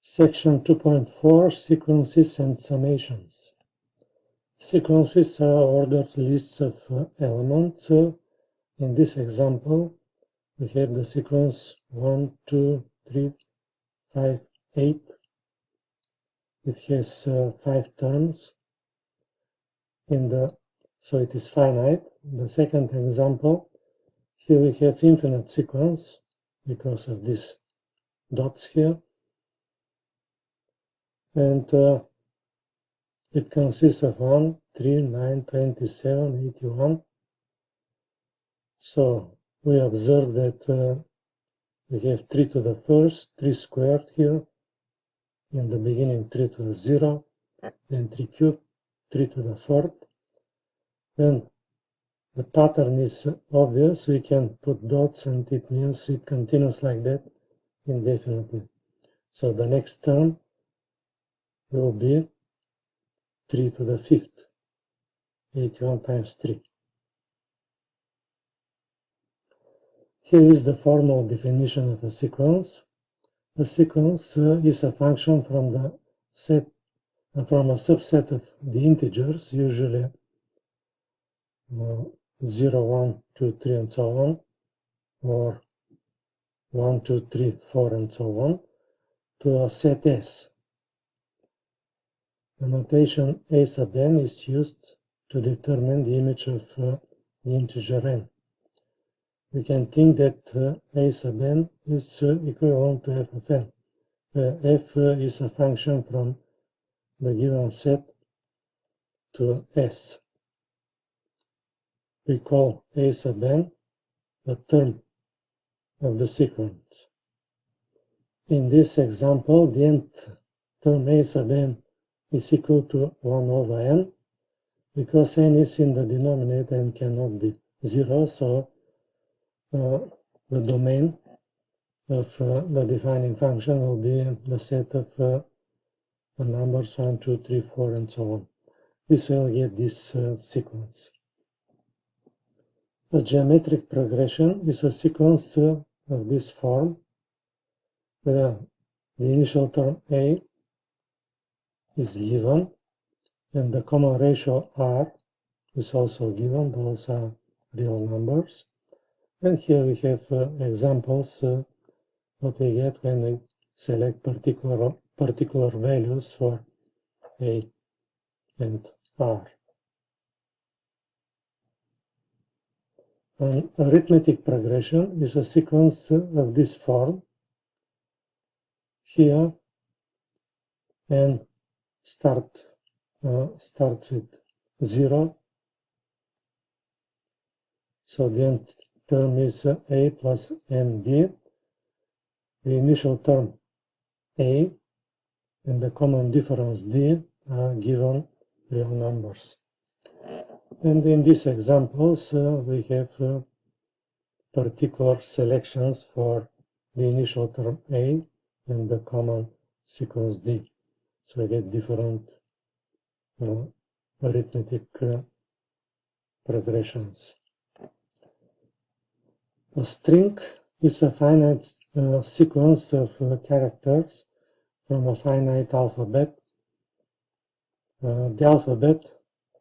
Section 2.4 Sequences and Summations. Sequences are ordered lists of elements. In this example, we have the sequence 1, 2, 3, 5, 8. It has 5 terms, so it is finite. The second example, here we have infinite sequence because of these dots here. And it consists of 1, 3, 9, 27, 81. So we observe that we have 3 to the first, 3 squared here. In the beginning, 3 to the 0, then 3 cubed, 3 to the fourth. Then the pattern is obvious. We can put dots and it means it continues like that indefinitely. So the next term will be 3 to the fifth, 81 times 3. Here is the formal definition of a sequence. A sequence is a function from a subset of the integers, usually 0, 1, 2, 3, and so on, or 1, 2, 3, 4, and so on, to a set S. The notation A sub n is used to determine the image of the integer n. We can think that A sub n is equivalent to f of n. F is a function from the given set to S. We call A sub n a term of the sequence. In this example, the nth term A sub n is equal to 1 over n, because n is in the denominator and cannot be 0, so the domain of the defining function will be the set of the numbers 1, 2, 3, 4, and so on. This will get this sequence. A geometric progression is a sequence of this form, where the initial term A is given, and the common ratio R is also given. Those are real numbers. And here we have examples what we get when we select particular values for A and R. An arithmetic progression is a sequence of this form. Here n starts with 0, so the nth term is A plus ND. The initial term A and the common difference D are given real numbers. And in these examples, we have particular selections for the initial term A and the common sequence D. So we get different arithmetic progressions. A string is a finite sequence of characters from a finite alphabet. The alphabet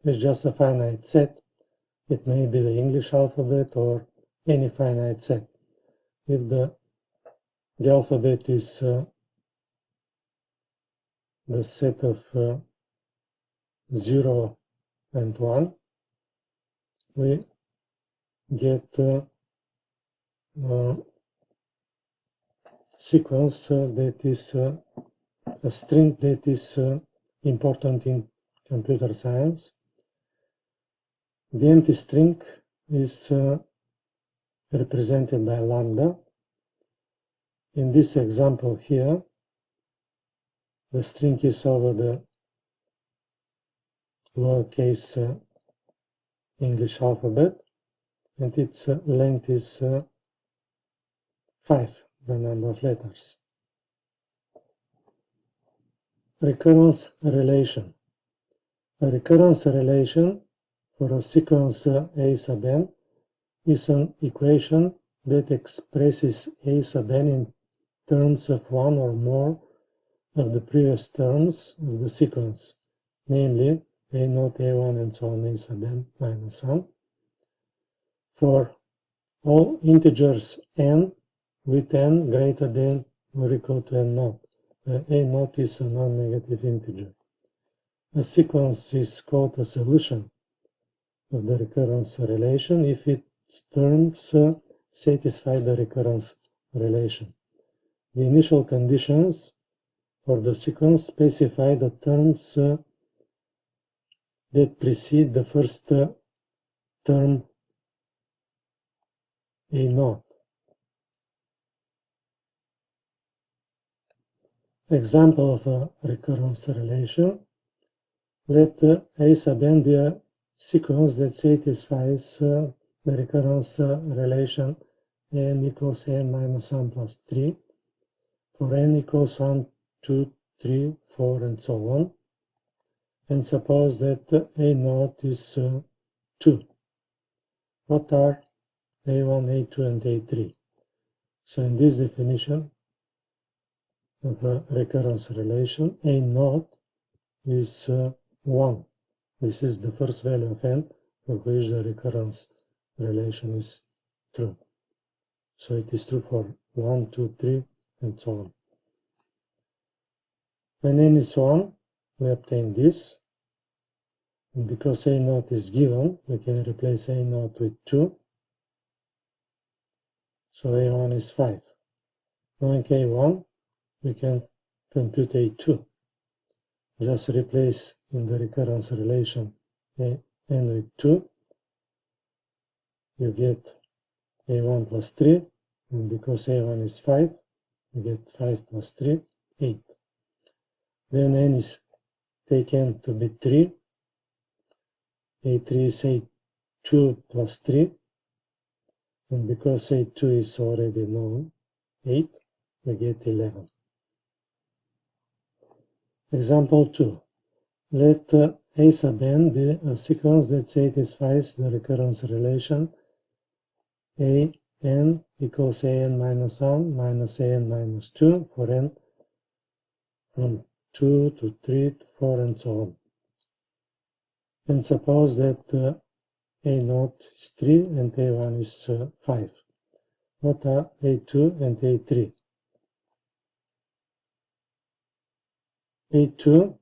is just a finite set. It may be the English alphabet or any finite set. If the alphabet is the set of 0 and 1, we get sequence that is a string that is important in computer science. The empty string is represented by lambda. In this example here, the string is over the lowercase English alphabet, and its length is 5, the number of letters. Recurrence relation. A recurrence relation for a sequence A sub n is an equation that expresses A sub n in terms of one or more of the previous terms of the sequence, namely a0, a1, and so on, a sub n minus 1, for all integers n with n greater than or equal to n0, where a0 is a non-negative integer. A sequence is called a solution of the recurrence relation if its terms satisfy the recurrence relation. The initial conditions for the sequence specify the terms that precede the first term a0. Example of a recurrence relation. Let a sub n be a sequence that satisfies the recurrence relation n equals n minus 1 plus 3 for n equals 1, 2, 3, 4, and so on, and suppose that a0 is 2. What are a1, a2, and a3? So in this definition of a recurrence relation, a0 is 1. This is the first value of n for which the recurrence relation is true. So it is true for 1, 2, 3, and so on. When n is 1, we obtain this. And because a0 is given, we can replace a0 with 2. So a1 is 5. Knowing a1, we can compute a2. Just replace in the recurrence relation n with 2. You get a1 plus 3. And because a1 is 5, you get 5 plus 3, 8. Then n is taken to be 3. a3 is a2 plus 3. And because a2 is already known, 8, we get 11. Example 2. Let a sub n be a sequence that satisfies the recurrence relation a n equals a n minus 1 minus a n minus 2 for n from 2 to 3 to 4 and so on. And suppose that a0 is 3 and a1 is 5. What are a2 and a3? a2,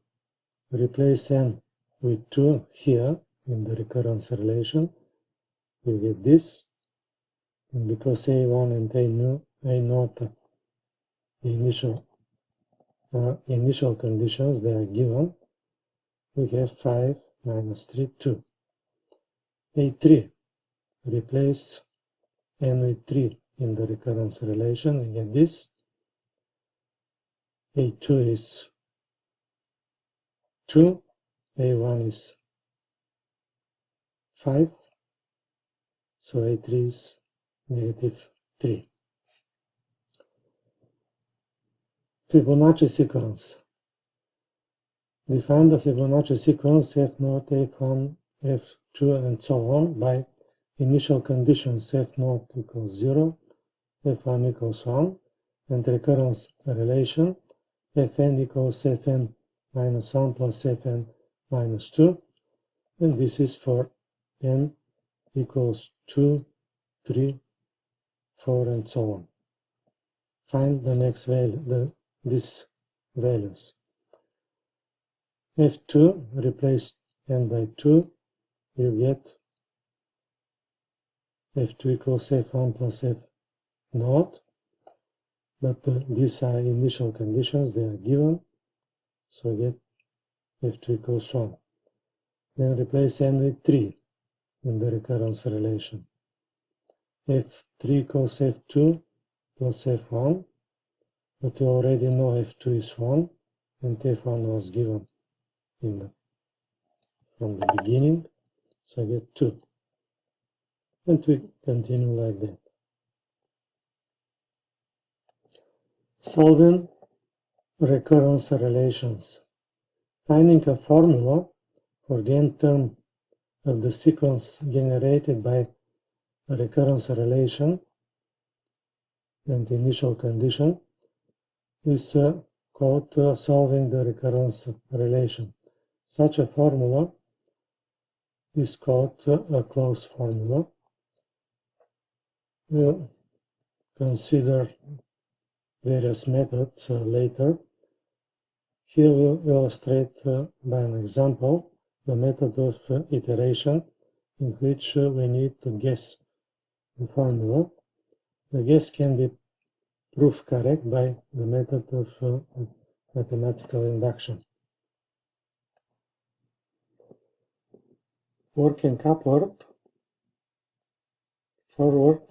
replace n with 2 here in the recurrence relation. You get this. And because a1 and a0, the initial conditions, they are given, we have 5 minus 3, 2. a3, replace n with 3 in the recurrence relation, we get this. a2 is 2, a1 is 5, so a3 is negative 3. Fibonacci sequence. Define the Fibonacci sequence f0, f1, f2, and so on by initial conditions f0 equals 0, f1 equals 1, and recurrence relation fn equals fn minus 1 plus fn minus 2, and this is for n equals 2, 3, 4, and so on. Find the next value, these values. f2, replace n by 2, you get f2 equals f1 plus f0, but these are initial conditions, they are given, so you get f2 equals 1. Then replace n with 3 in the recurrence relation. f3 equals f2 plus f1, but you already know f2 is 1, and f1 was given from the beginning, so I get 2. And we continue like that. Solving recurrence relations. Finding a formula for the nth term of the sequence generated by a recurrence relation and initial condition is called solving the recurrence relation. Such a formula is called a closed formula. We'll consider various methods later. Here we'll illustrate by an example the method of iteration, in which we need to guess the formula. The guess can be proved correct by the method of mathematical induction. Working upward, forward,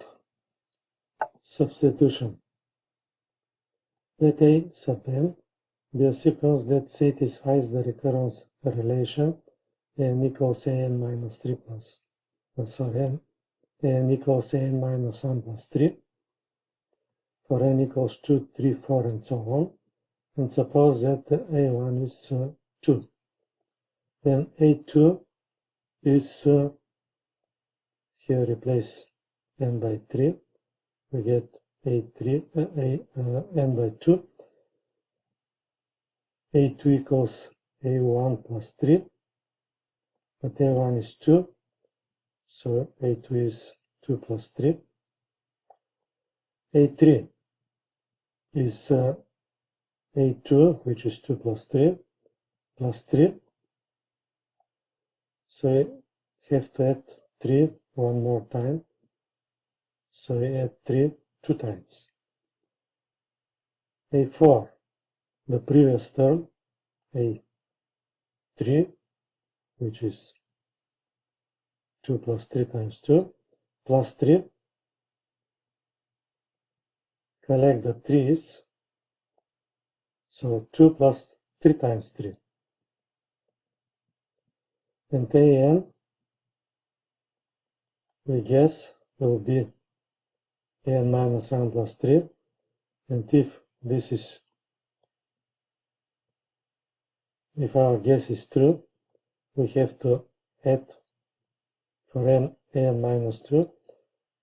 substitution. Let A sub n be a sequence that satisfies the recurrence relation n equals an minus 3 plus, n equals an minus 1 plus 3, for n equals 2, 3, 4, and so on, and suppose that a1 is 2. Then a2 is, here replace n by 3, we get n by 2, a2 equals a1 plus 3, but a1 is 2, so a2 is 2 plus 3. a3 is a2, which is 2 plus 3, plus 3. So I have to add 3 one more time. So I add 3 two times. a4, the previous term, a3, which is 2 plus 3 times 2, plus 3. Collect the 3's. So 2 plus 3 times 3. And an, we guess, will be an minus 1 plus 3. And if our guess is true, we have to add for n minus 2,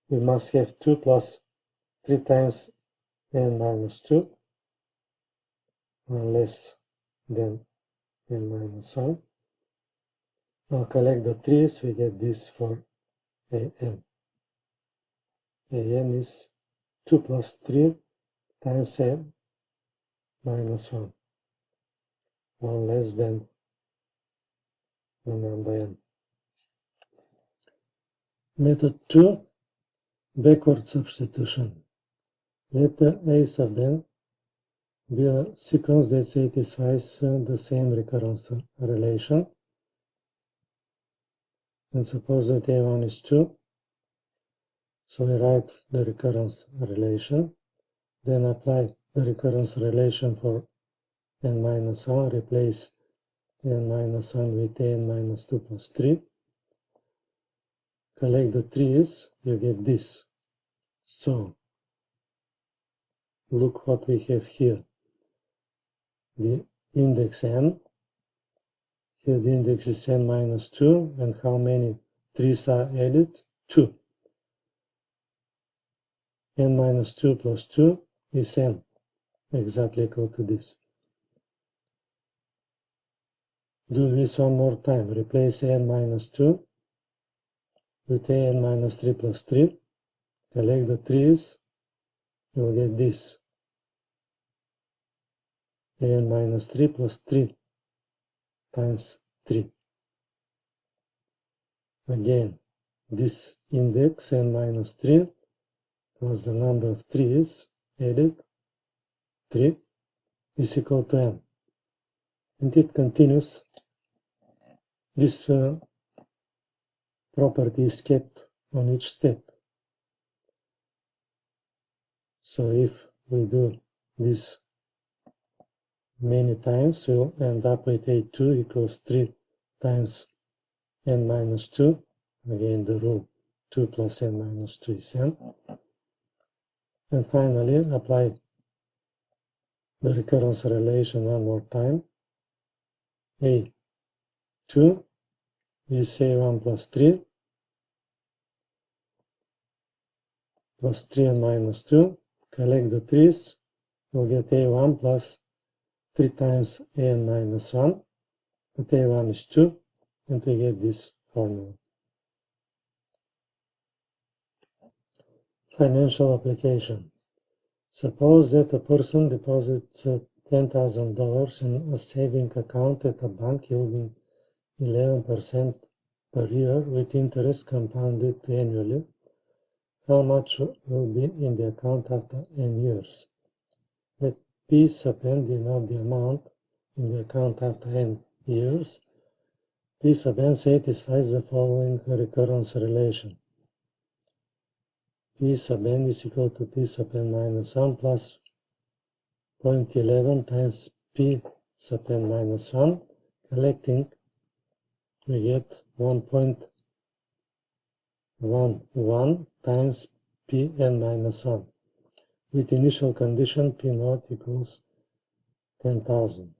we must have 2 plus 3 times n minus 2, less than n minus 1. Now collect the 3's, we get this for an. An is 2 plus 3 times n minus 1, 1 less than the number n. Method 2, backward substitution. Let a sub n be a sequence that satisfies the same recurrence relation. And suppose that a1 is 2. So we write the recurrence relation. Then apply the recurrence relation for n minus 1. Replace n minus 1 with n minus 2 plus 3. Collect the 3's, you get this. So, look what we have here. The index n. Here the index is n minus 2, and how many 3's are added? 2. N minus 2 plus 2 is n, exactly equal to this. Do this one more time. Replace n minus 2 with n minus 3 plus 3. Collect the 3's, you will get this. N minus 3 plus 3 times 3. Again, this index n minus 3 plus the number of 3's added, 3, is equal to n. And it continues. This property is kept on each step. So if we do this many times, we'll end up with a2 equals 3 times n minus 2. Again, the rule 2 plus n minus 2 is n. And finally, apply the recurrence relation one more time. a2 is a1 plus 3 plus 3 n minus 2. Collect the 3's, we'll get a1 plus 3 times n minus 1, but a1 is 2, and we get this formula. Financial application. Suppose that a person deposits $10,000 in a saving account at a bank yielding 11% per year with interest compounded annually. How much will be in the account after n years? Let P sub n denote the amount in the account after n years. P sub n satisfies the following recurrence relation. P sub n is equal to P sub n minus 1 plus 0.11 times P sub n minus 1. Collecting, we get 1.11 times Pn minus 1. With initial condition P naught equals 10,000.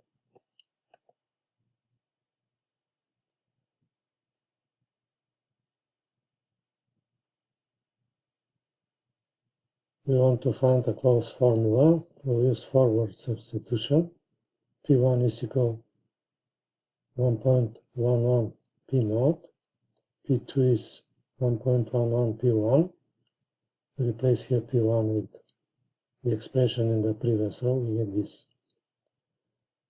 We want to find a closed formula. We'll use forward substitution. P1 is equal 1.11 P naught. P2 is 1.11 P1. We replace here P1 with the expression in the previous row. We get this.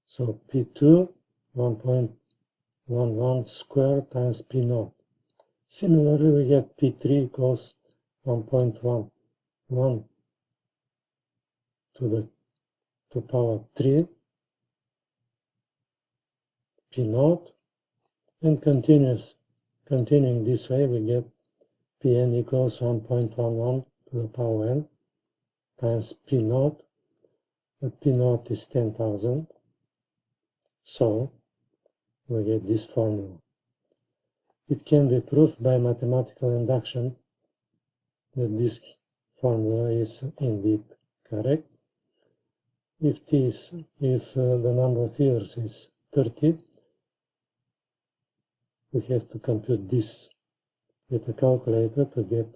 So P2, 1.11 squared times P naught. Similarly, we get P3 equals 1.11 to power 3 P naught, and continuing this way, we get Pn equals 1.11 to the power n times P naught, but P naught is 10,000, so we get this formula. It can be proved by mathematical induction that this formula is indeed correct. If the number of years is 30, we have to compute this with a calculator to get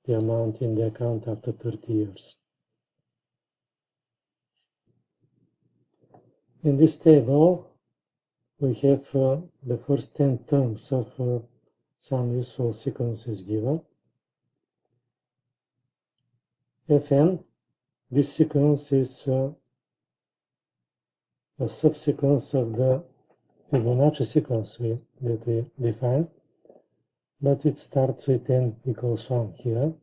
the amount in the account after 30 years. In this table, we have the first 10 terms of some useful sequences given. Fn, this sequence is a subsequence of the Fibonacci sequence that we defined, but it starts with n equals 1 here.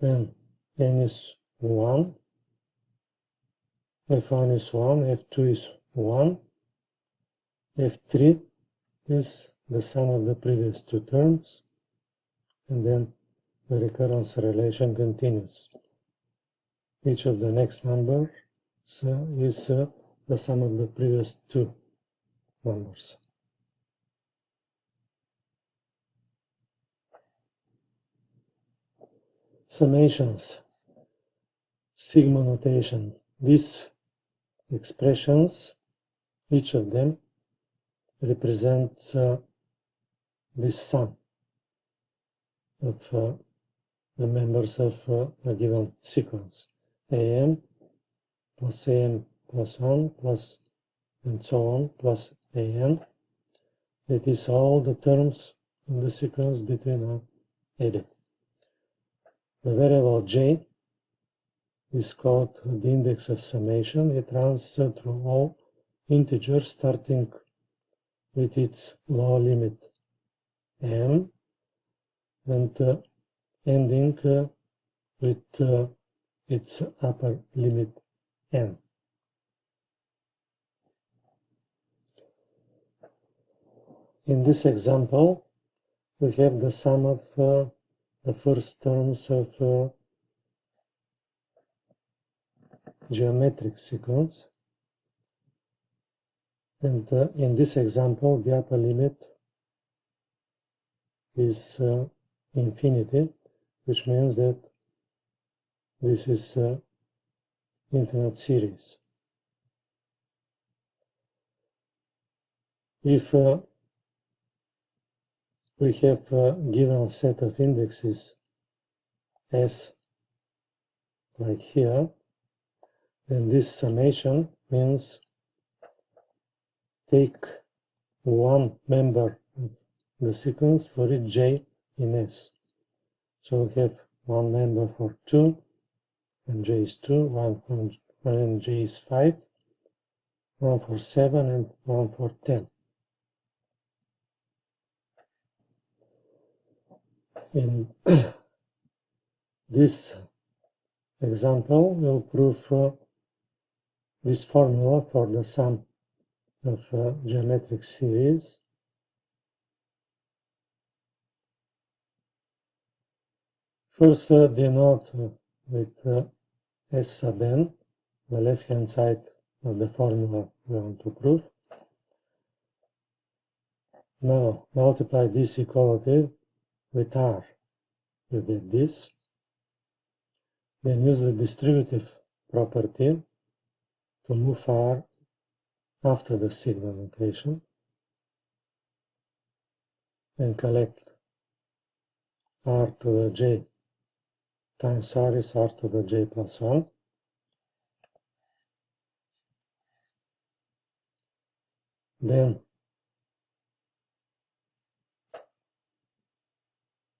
Then n is 1, f1 is 1, f2 is 1, f3 is the sum of the previous two terms, and then the recurrence relation continues. Each of the next numbers is the sum of the previous two numbers. Summations, sigma notation. These expressions, each of them represents the sum of the members of a given sequence. Am plus am plus 1 plus and so on plus an. That is all the terms in the sequence between are added. The variable j is called the index of summation. It runs through all integers starting with its lower limit m and ending with its upper limit n. In this example, we have the sum of the first terms of geometric sequence, and in this example the upper limit is infinity, which means that this is infinite series. If we have a given set of indexes S like here, then this summation means take one member of the sequence for each j in S. So we have one member for 2, and j is 2, one and j is 5, one for 7, and one for 10. In this example, we'll prove this formula for the sum of geometric series. First, denote with S sub n, the left-hand side of the formula we want to prove. Now, multiply this equality with R. You get this. Then use the distributive property to move R after the sigma notation and collect R to the j times R is R to the j plus 1. Then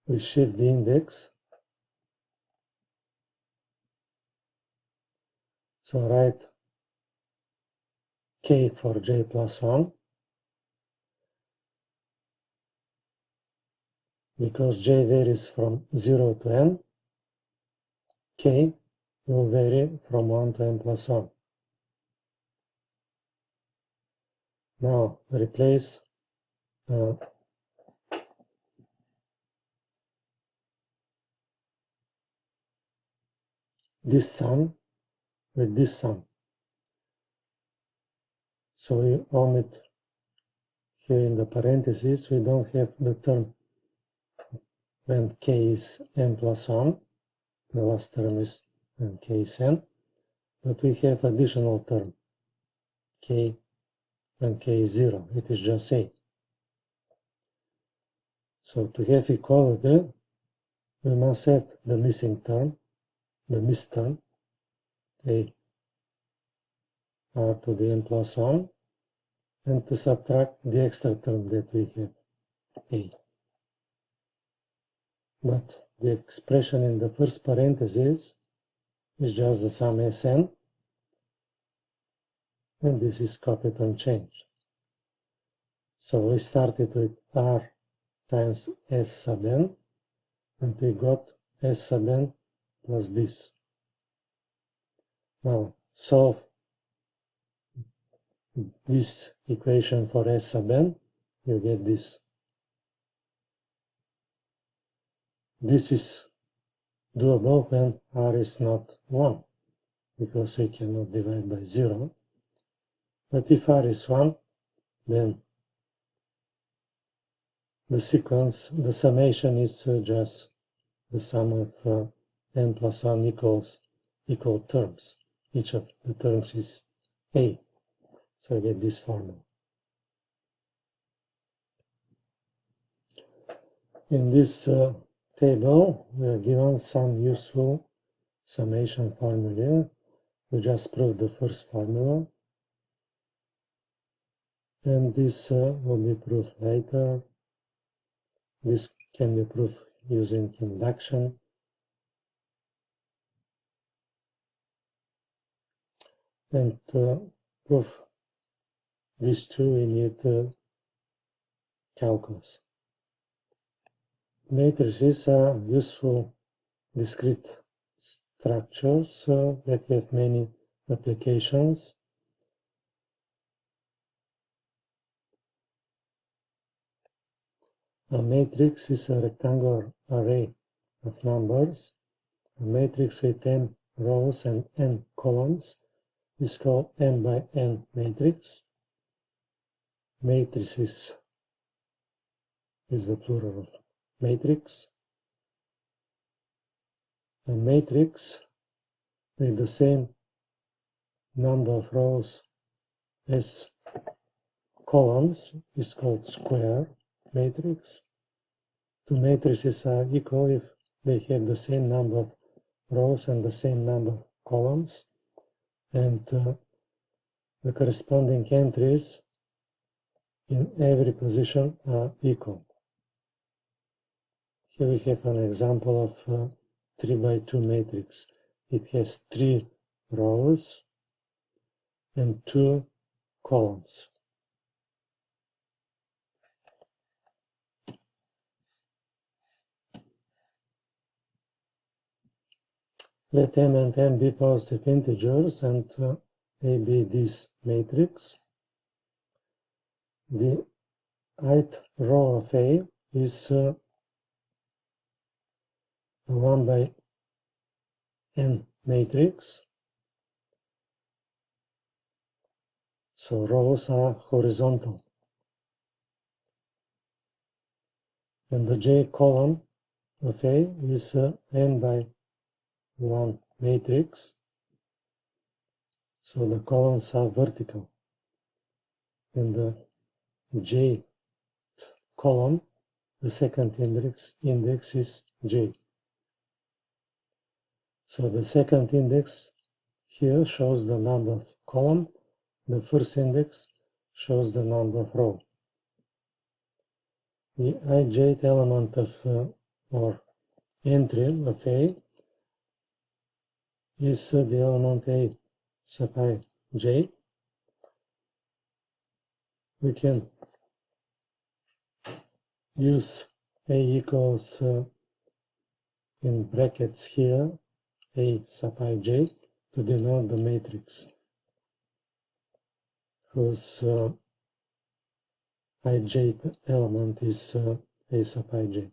we shift the index. So write k for j plus 1. Because j varies from 0 to n, k will vary from 1 to n plus 1. Now replace this sum with this sum. So we omit here in the parentheses, we don't have the term when k is n plus 1, the last term is when k is n, but we have additional term, k when k is 0, it is just a. So to have equality, we must add the missing term, the missed term, a r to the n plus 1, and to subtract the extra term that we have, a. But the expression in the first parenthesis is just the sum Sn, and this is copied and changed. So we started with R times S sub n, and we got S sub n plus this. Now solve this equation for S sub n, you get this. This is doable when R is not 1, because we cannot divide by 0. But if R is 1, then the sequence, the summation is just the sum of n plus 1 equal terms. Each of the terms is a. So I get this formula. In this table, we are given some useful summation formula. We just proved the first formula. And this will be proved later. This can be proved using induction. And to prove these two, we need calculus. Matrices are useful discrete structures that have many applications. A matrix is a rectangular array of numbers. A matrix with n rows and n columns is called n by n matrix. Matrices is the plural of matrix. A matrix with the same number of rows as columns is called square matrix. Two matrices are equal if they have the same number of rows and the same number of columns, and the corresponding entries in every position are equal. Here we have an example of 3 by 2 matrix. It has 3 rows and 2 columns. Let m and n be positive integers and A be this matrix. The ith row of A is a 1 by n matrix. So rows are horizontal. And the j column of A is a n by 1 matrix. So the columns are vertical. And the j column, the second index is j. So the second index here shows the number of column. The first index shows the number of row. The ijth element of or entry of A is the element A sub ij. We can use A equals in brackets here A sub ij to denote the matrix whose ijth element is A sub ij.